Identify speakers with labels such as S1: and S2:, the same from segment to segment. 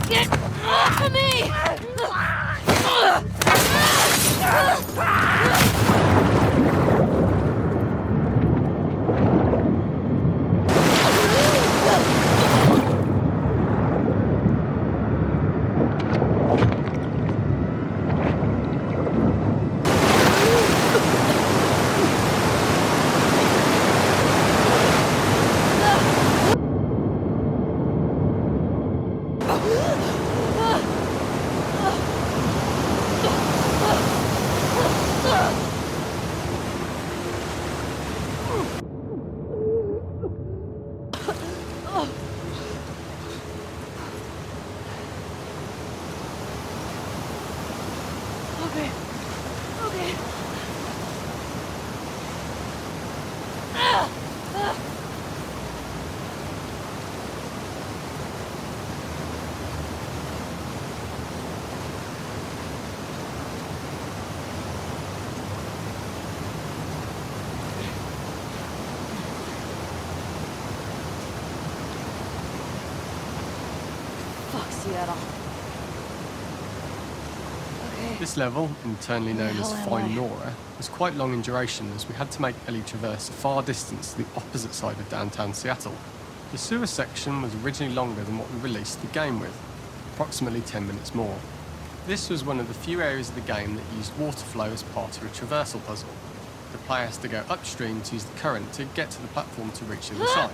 S1: Get off of me! Seattle. Okay.
S2: This level, internally known as Find Nora, was quite long in duration as we had to make Ellie traverse a far distance to the opposite side of downtown Seattle. The sewer section was originally longer than what we released the game with, approximately 10 minutes more. This was one of the few areas of the game that used water flow as part of a traversal puzzle. The player has to go upstream to use the current to get to the platform to reach the other side.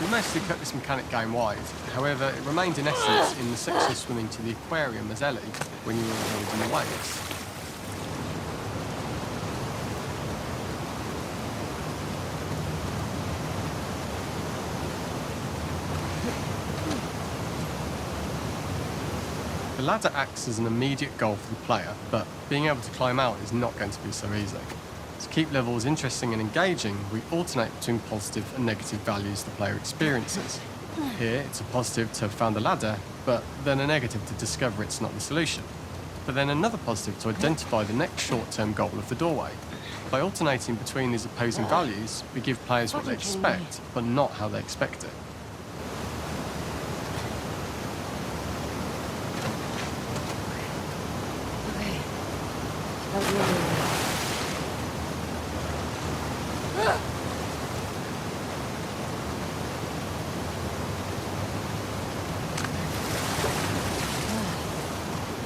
S2: We mostly cut this mechanic game-wide, however it remained in essence in the section swimming to the aquarium as Ellie when you were involved in the waves. The ladder acts as an immediate goal for the player, but being able to climb out is not going to be so easy. To keep levels interesting and engaging, we alternate between positive and negative values the player experiences. Here, it's a positive to have found the ladder, but then a negative to discover it's not the solution. But then another positive to identify the next short-term goal of the doorway. By alternating between these opposing values, we give players what they expect, but not how they expect it.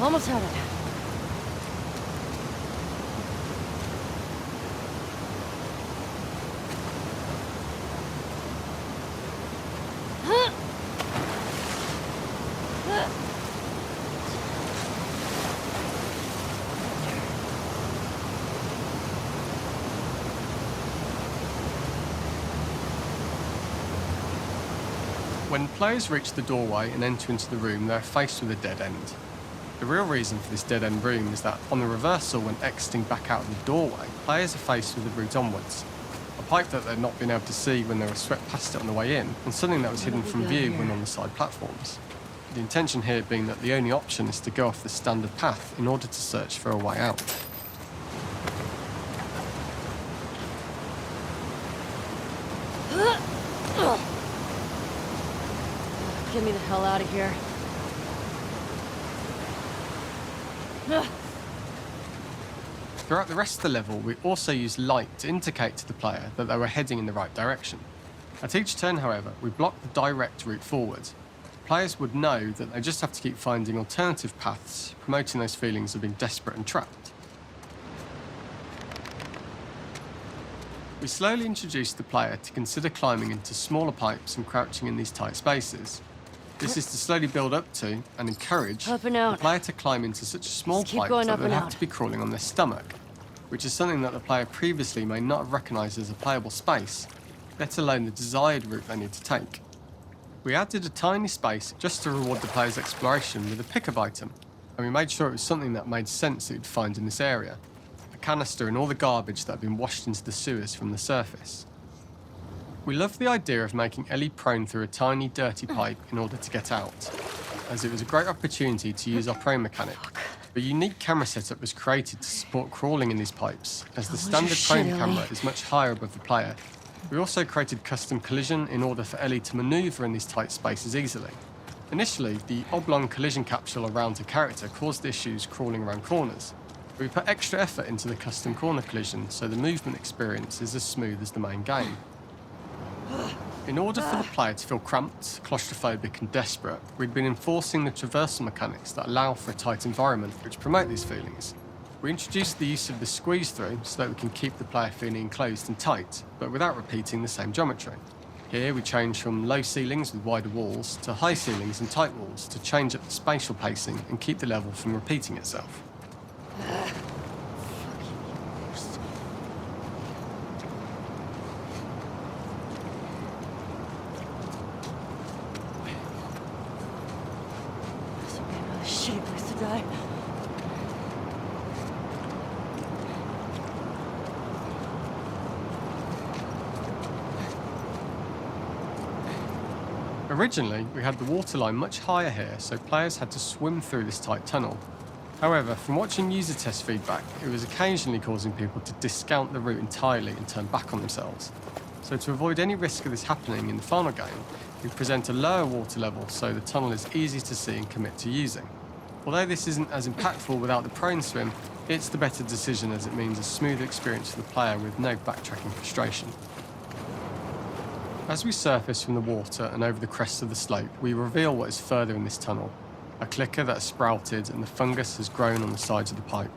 S1: Almost had it.
S2: When players reach the doorway and enter into the room, they're faced with a dead end. The real reason for this dead-end room is that on the reversal, when exiting back out of the doorway, players are faced with the route onwards. A pipe that they'd not been able to see when they were swept past it on the way in, and something that was hidden from view when on the side platforms. The intention here being that the only option is to go off the standard path in order to search for a way out.
S1: Get me the hell out of here.
S2: Throughout the rest of the level, we also used light to indicate to the player that they were heading in the right direction. At each turn, however, we blocked the direct route forward. Players would know that they just have to keep finding alternative paths, promoting those feelings of being desperate and trapped. We slowly introduced the player to consider climbing into smaller pipes and crouching in these tight spaces. This is to slowly build up to and encourage the player to climb into such a small pipe that they'll have to be crawling on their stomach, which is something that the player previously may not have recognised as a playable space, let alone the desired route they need to take. We added a tiny space just to reward the player's exploration with a pickup item, and we made sure it was something that made sense that you'd find in this area, a canister and all the garbage that had been washed into the sewers from the surface. We loved the idea of making Ellie prone through a tiny, dirty pipe in order to get out, as it was a great opportunity to use our prone mechanic, A unique camera setup was created to support crawling in these pipes, as the
S1: Don't lose your
S2: standard
S1: shit,
S2: frame
S1: Ellie.
S2: camera is much higher above the player. We also created custom collision in order for Ellie to maneuver in these tight spaces easily. Initially, the oblong collision capsule around her character caused issues crawling around corners. We put extra effort into the custom corner collision so the movement experience is as smooth as the main game. In order for the player to feel cramped, claustrophobic and desperate, we'd been enforcing the traversal mechanics that allow for a tight environment which promote these feelings. We introduced the use of the squeeze through so that we can keep the player feeling enclosed and tight, but without repeating the same geometry. Here we change from low ceilings with wider walls to high ceilings and tight walls to change up the spatial pacing and keep the level from repeating itself.
S1: This would be another shitty place to die.
S2: Originally, we had the waterline much higher here, so players had to swim through this tight tunnel. However, from watching user test feedback, it was occasionally causing people to discount the route entirely and turn back on themselves. So to avoid any risk of this happening in the final game, we present a lower water level so the tunnel is easy to see and commit to using. Although this isn't as impactful without the prone swim, it's the better decision as it means a smooth experience for the player with no backtracking frustration. As we surface from the water and over the crest of the slope, we reveal what is further in this tunnel. A clicker that has sprouted and the fungus has grown on the sides of the pipe.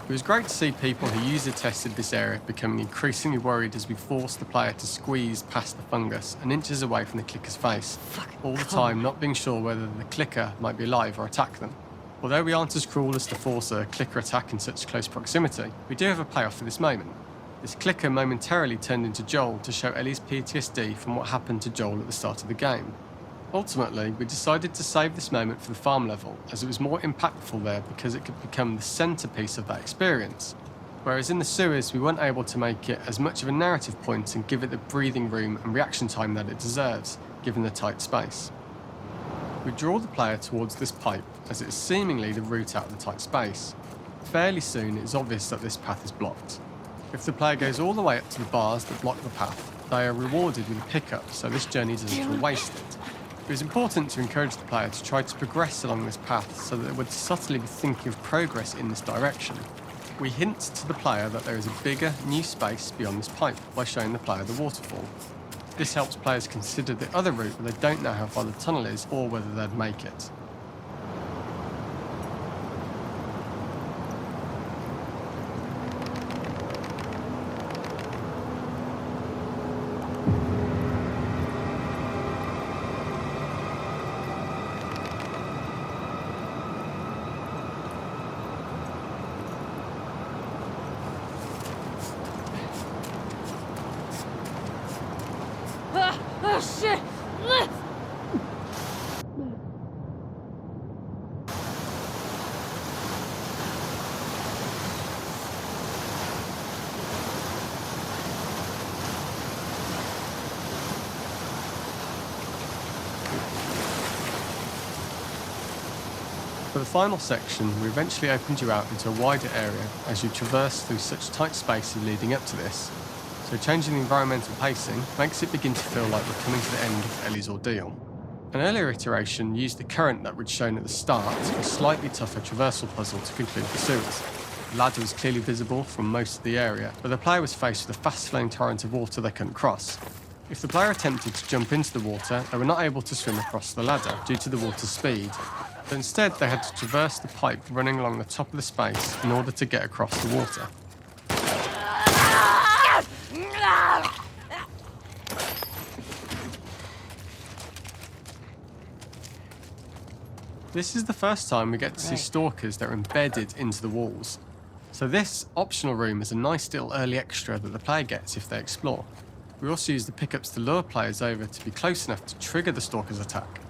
S2: It was great to see people who user tested this area becoming increasingly worried as we forced the player to squeeze past the fungus and inches away from the clicker's face, all the time not being sure whether the clicker might be alive or attack them. Although we aren't as cruel as to force a clicker attack in such close proximity, we do have a payoff for this moment. This clicker momentarily turned into Joel to show Ellie's PTSD from what happened to Joel at the start of the game. Ultimately, we decided to save this moment for the farm level, as it was more impactful there because it could become the centrepiece of that experience. Whereas in the sewers, we weren't able to make it as much of a narrative point and give it the breathing room and reaction time that it deserves, given the tight space. We draw the player towards this pipe, as it is seemingly the route out of the tight space. Fairly soon, it is obvious that this path is blocked. If the player goes all the way up to the bars that block the path, they are rewarded with a pickup, so this journey doesn't feel wasted. It was important to encourage the player to try to progress along this path so that they would subtly be thinking of progress in this direction. We hint to the player that there is a bigger, new space beyond this pipe by showing the player the waterfall. This helps players consider the other route where they don't know how far the tunnel is or whether they'd make it.
S1: Oh shit!
S2: For the final section, we eventually opened you out into a wider area as you traverse through such tight spaces leading up to this. So changing the environmental pacing makes it begin to feel like we're coming to the end of Ellie's ordeal. An earlier iteration used the current that we'd shown at the start for a slightly tougher traversal puzzle to conclude the sewers. The ladder was clearly visible from most of the area, but the player was faced with a fast-flowing torrent of water they couldn't cross. If the player attempted to jump into the water, they were not able to swim across the ladder due to the water's speed. But instead, they had to traverse the pipe running along the top of the space in order to get across the water. This is the first time we get to see stalkers that are embedded into the walls. So this optional room is a nice little early extra that the player gets if they explore. We also use the pickups to lure players over to be close enough to trigger the stalker's attack.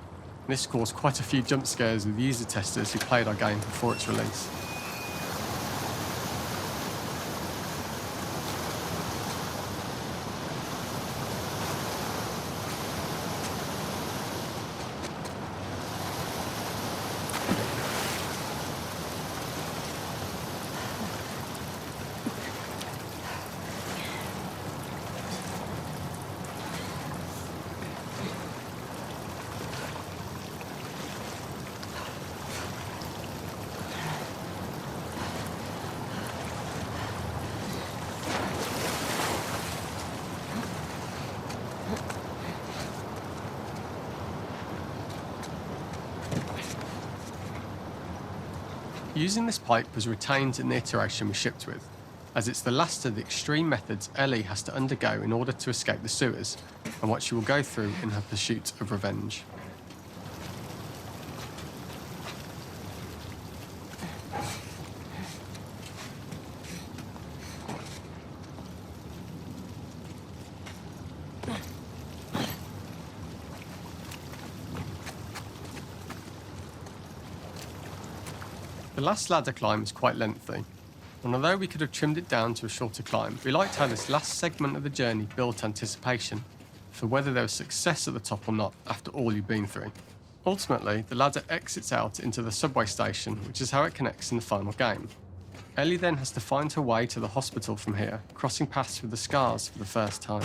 S2: This caused quite a few jump scares with user testers who played our game before its release. Using this pipe was retained in the iteration we shipped with, as it's the last of the extreme methods Ellie has to undergo in order to escape the sewers, and what she will go through in her pursuit of revenge. The last ladder climb is quite lengthy, and although we could have trimmed it down to a shorter climb, we liked how this last segment of the journey built anticipation for whether there was success at the top or not after all you've been through. Ultimately, the ladder exits out into the subway station, which is how it connects in the final game. Ellie then has to find her way to the hospital from here, crossing paths with the scars for the first time.